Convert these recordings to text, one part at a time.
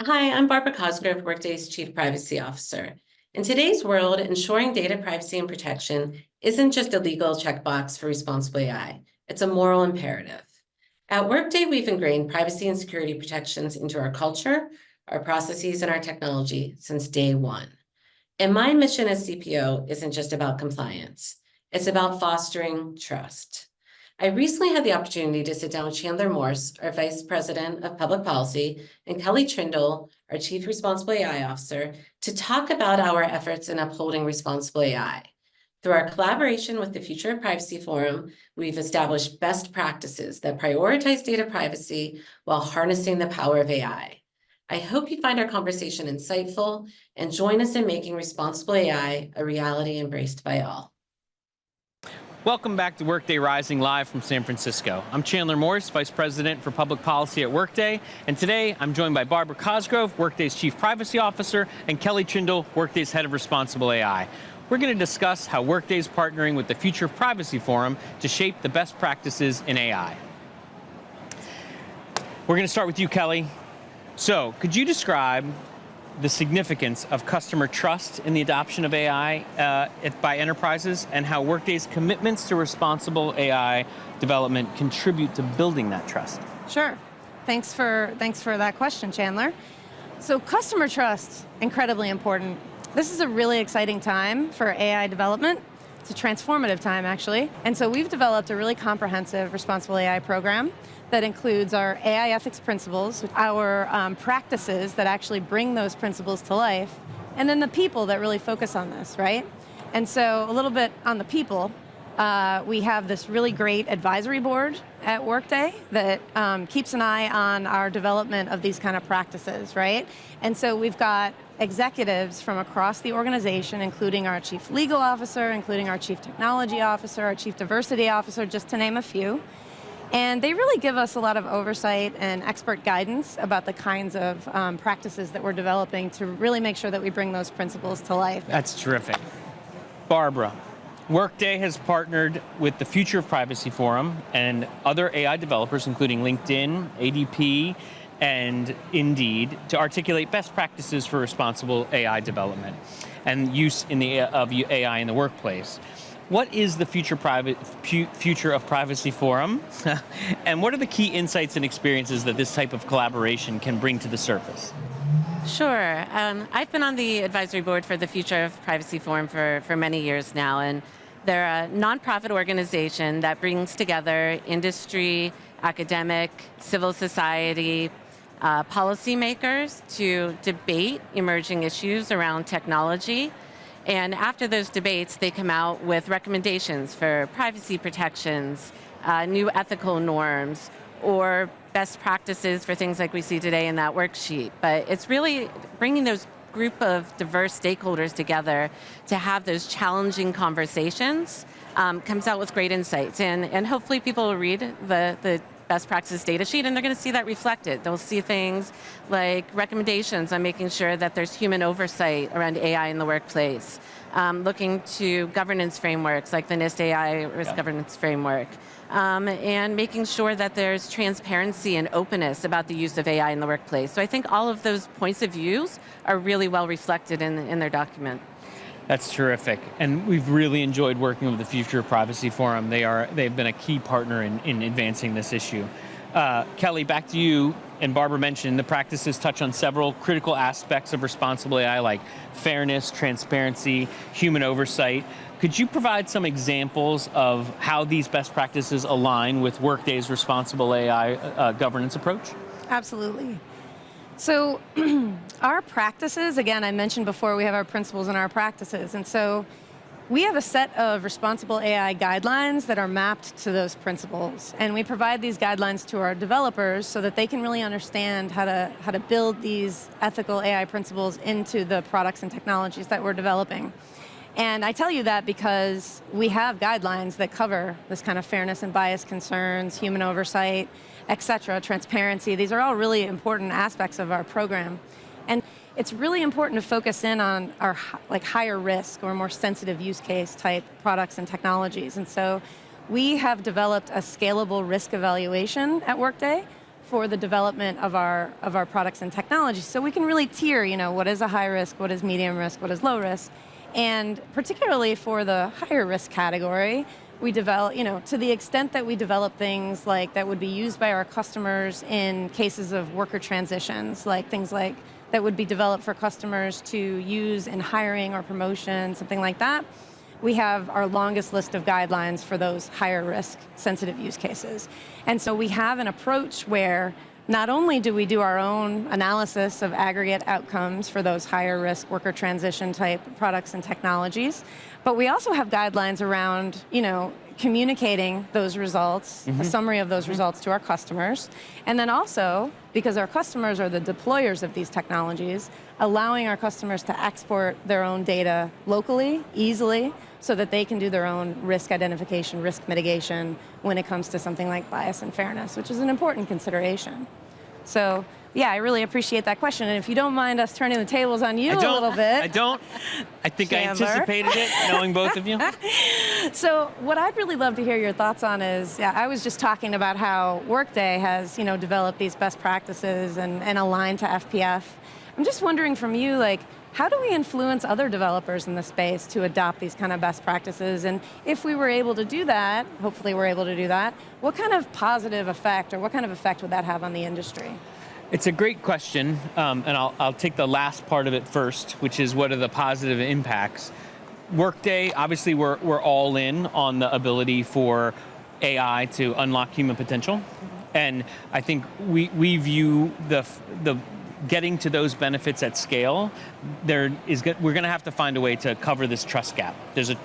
Hi, I'm Barbara Cosgrove, Workday's Chief Privacy Officer. In today's world, ensuring data privacy and protection isn't just a legal checkbox for responsible AI, it's a moral imperative. At Workday, we've ingrained privacy and security protections into our culture, our processes, and our technology since day one. And my mission as CPO isn't just about compliance, it's about fostering trust. I recently had the opportunity to sit down with Chandler Morse, our Vice President of Public Policy, and Kelly Trindel, our Chief Responsible AI Officer, to talk about our efforts in upholding responsible AI. Through our collaboration with the Future of Privacy Forum, we've established best practices that prioritize data privacy while harnessing the power of AI. I hope you find our conversation insightful and join us in making responsible AI a reality embraced by all. Welcome back to Workday Rising live from San Francisco. I'm Chandler Morse, Vice President for Public Policy at Workday, and today I'm joined by Barbara Cosgrove, Workday's Chief Privacy Officer, and Kelly Trindel, Workday's Head of Responsible AI. We're going to discuss how Workday is partnering with the Future of Privacy Forum to shape the best practices in AI. We're going to start with you, Kelly. So, could you describe the significance of customer trust in the adoption of AI by enterprises, and how Workday's commitments to responsible AI development contribute to building that trust? Sure. Thanks for that question, Chandler. So customer trust, incredibly important. This is a really exciting time for AI development. It's a transformative time, actually. And so we've developed a really comprehensive responsible AI program that includes our AI ethics principles, our practices that actually bring those principles to life, and then the people that really focus on this, right? And so a little bit on the people, we have this really great advisory board at Workday that keeps an eye on our development of these kind of practices, right? And so we've got executives from across the organization, including our chief legal officer, including our chief technology officer, our chief diversity officer, just to name a few. And they really give us a lot of oversight and expert guidance about the kinds of practices that we're developing to really make sure that we bring those principles to life. That's terrific. Barbara, Workday has partnered with the Future of Privacy Forum and other AI developers, including LinkedIn, ADP, and Indeed, to articulate best practices for responsible AI development and use of AI in the workplace. What is the Future of Privacy Forum, and what are the key insights and experiences that this type of collaboration can bring to the surface? Sure. I've been on the advisory board for the Future of Privacy Forum for many years now, and they're a nonprofit organization that brings together industry, academic, civil society, policymakers to debate emerging issues around technology. And after those debates, they come out with recommendations for privacy protections, new ethical norms, or best practices for things like we see today in that worksheet. But it's really bringing those group of diverse stakeholders together to have those challenging conversations, comes out with great insights. And hopefully people will read the best practices data sheet, and they're going to see that reflected. They'll see things like recommendations on making sure that there's human oversight around AI in the workplace, looking to governance frameworks like the NIST AI Risk Governance Framework, and making sure that there's transparency and openness about the use of AI in the workplace. So I think all of those points of views are really well reflected in their document. That's terrific, and we've really enjoyed working with the Future of Privacy Forum. They've been a key partner in advancing this issue. Kelly, back to you. And Barbara mentioned the practices touch on several critical aspects of responsible AI, like fairness, transparency, human oversight. Could you provide some examples of how these best practices align with Workday's responsible AI governance approach? Absolutely. So our practices, again, I mentioned before, we have our principles and our practices. And so we have a set of responsible AI guidelines that are mapped to those principles. And we provide these guidelines to our developers so that they can really understand how to build these ethical AI principles into the products and technologies that we're developing. And I tell you that because we have guidelines that cover this kind of fairness and bias concerns, human oversight, et cetera, transparency. These are all really important aspects of our program. And it's really important to focus in on our higher risk or more sensitive use case type products and technologies. And so we have developed a scalable risk evaluation at Workday for the development of our products and technologies. So we can really tier, what is a high risk, what is medium risk, what is low risk. And particularly for the higher risk category, we develop, to the extent that we develop things like that would be used by our customers in cases of worker transitions, like things like that would be developed for customers to use in hiring or promotion, something like that. We have our longest list of guidelines for those higher risk sensitive use cases. And so we have an approach where not only do we do our own analysis of aggregate outcomes for those higher risk worker transition type products and technologies, but we also have guidelines around, communicating those results, a summary of those results to our customers. And then also, because our customers are the deployers of these technologies, allowing our customers to export their own data locally, easily, so that they can do their own risk identification, risk mitigation when it comes to something like bias and fairness, which is an important consideration. So, yeah, I really appreciate that question. And if you don't mind us turning the tables on you a little bit. I don't. I think Chandler. I anticipated it, knowing both of you. So what I'd really love to hear your thoughts on is, I was just talking about how Workday has, developed these best practices and aligned to FPF. I'm just wondering from you, how do we influence other developers in the space to adopt these kind of best practices? And if we were able to do that, hopefully we're able to do that, what kind of positive effect or what kind of effect would that have on the industry? It's a great question, and I'll take the last part of it first, which is what are the positive impacts. Workday, obviously we're all in on the ability for AI to unlock human potential. And I think we view the getting to those benefits at scale, we're going to have to find a way to cover this trust gap.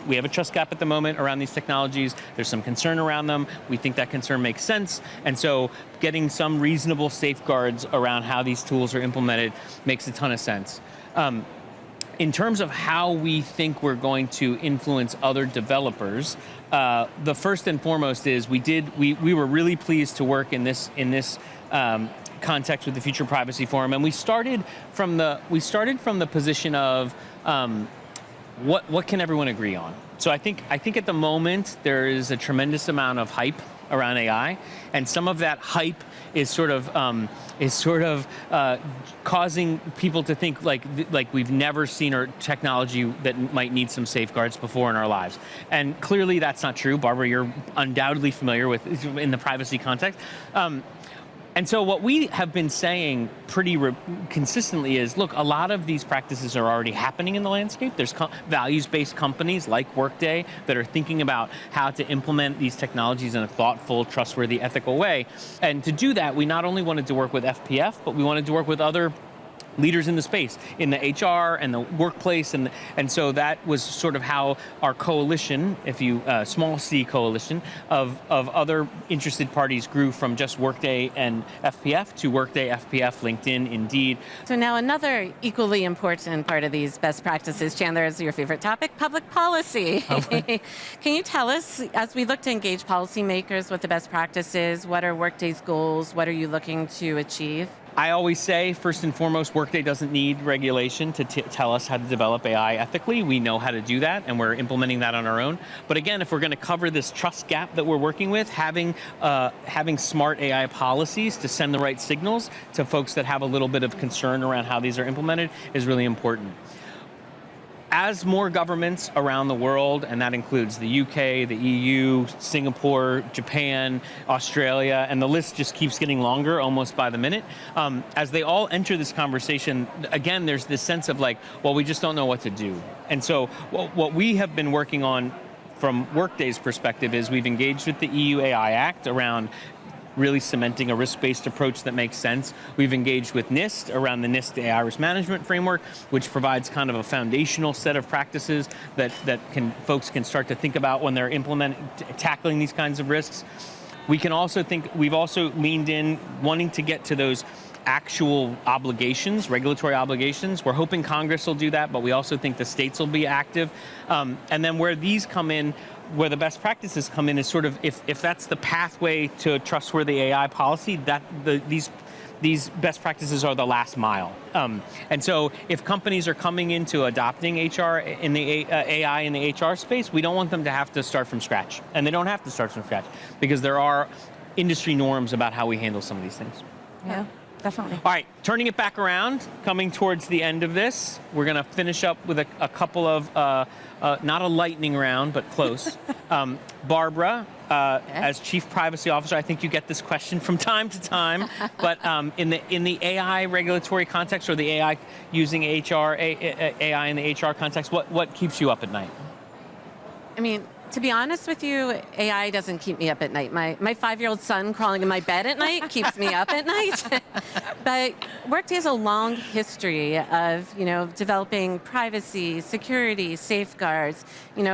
We have a trust gap at the moment around these technologies. There's some concern around them. We think that concern makes sense. And so getting some reasonable safeguards around how these tools are implemented makes a ton of sense. In terms of how we think we're going to influence other developers, the first and foremost is we were really pleased to work in this context with the Future Privacy Forum, and we started from the position of what can everyone agree on. So I think at the moment there is a tremendous amount of hype around AI, and some of that hype is sort of causing people to think like we've never seen a technology that might need some safeguards before in our lives. And clearly that's not true. Barbara, you're undoubtedly familiar with in the privacy context. And so what we have been saying pretty consistently is, look, a lot of these practices are already happening in the landscape. There's values-based companies like Workday that are thinking about how to implement these technologies in a thoughtful, trustworthy, ethical way. And to do that, we not only wanted to work with FPF, but we wanted to work with other leaders in the space, in the HR and the workplace, and so that was sort of how our coalition, small c coalition, of other interested parties grew from just Workday and FPF to Workday, FPF, LinkedIn, Indeed. So now another equally important part of these best practices, Chandler, is your favorite topic, public policy. Can you tell us, as we look to engage policymakers with the best practices, what are Workday's goals? What are you looking to achieve? I always say, first and foremost, Workday doesn't need regulation to tell us how to develop AI ethically. We know how to do that, and we're implementing that on our own. But again, if we're going to cover this trust gap that we're working with, having smart AI policies to send the right signals to folks that have a little bit of concern around how these are implemented is really important. As more governments around the world, and that includes the UK, the EU, Singapore, Japan, Australia, and the list just keeps getting longer almost by the minute, as they all enter this conversation, again, there's this sense of we just don't know what to do. And so what we have been working on from Workday's perspective is we've engaged with the EU AI Act around really cementing a risk-based approach that makes sense. We've engaged with NIST around the NIST AI risk management framework, which provides kind of a foundational set of practices that folks can start to think about when they're tackling these kinds of risks. We've also leaned in wanting to get to those actual obligations, regulatory obligations. We're hoping Congress will do that, but we also think the states will be active. And then where these come in, where the best practices come in is sort of if that's the pathway to a trustworthy AI policy, these best practices are the last mile. And so if companies are coming into adopting HR in the AI in the HR space, we don't want them to have to start from scratch. And they don't have to start from scratch because there are industry norms about how we handle some of these things. Yeah, definitely. All right, turning it back around, coming towards the end of this, we're going to finish up with a couple of, not a lightning round, but close. Barbara, as Chief Privacy Officer, I think you get this question from time to time, but in the AI regulatory context, or the AI using AI in the HR context, what keeps you up at night? I mean, to be honest with you, AI doesn't keep me up at night. My 5-year-old son crawling in my bed at night keeps me up at night. But Workday has a long history of, developing privacy, security, safeguards,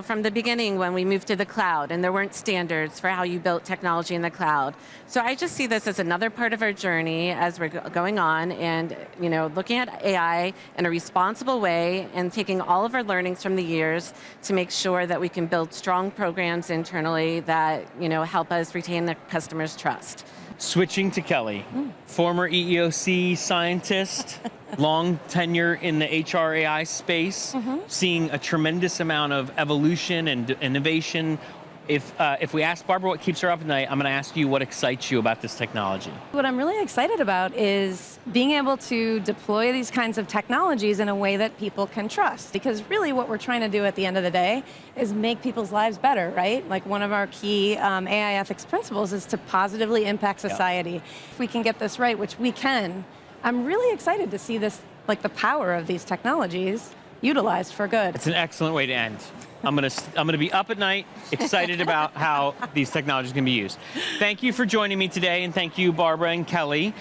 from the beginning when we moved to the cloud and there weren't standards for how you built technology in the cloud. So I just see this as another part of our journey as we're going on and, looking at AI in a responsible way and taking all of our learnings from the years to make sure that we can build strong programs internally that help us retain the customer's trust. Switching to Kelly, former EEOC scientist, long tenure in the HR AI space, seeing a tremendous amount of evolution and innovation. If we ask Barbara what keeps her up at night, I'm going to ask you what excites you about this technology. What I'm really excited about is being able to deploy these kinds of technologies in a way that people can trust. Because really what we're trying to do at the end of the day is make people's lives better, right? Like one of our key AI ethics principles is to positively impact society. Yep. If we can get this right, which we can, I'm really excited to see this, like the power of these technologies utilized for good. It's an excellent way to end. I'm gonna be up at night, excited about how these technologies can be used. Thank you for joining me today, and thank you, Barbara and Kelly.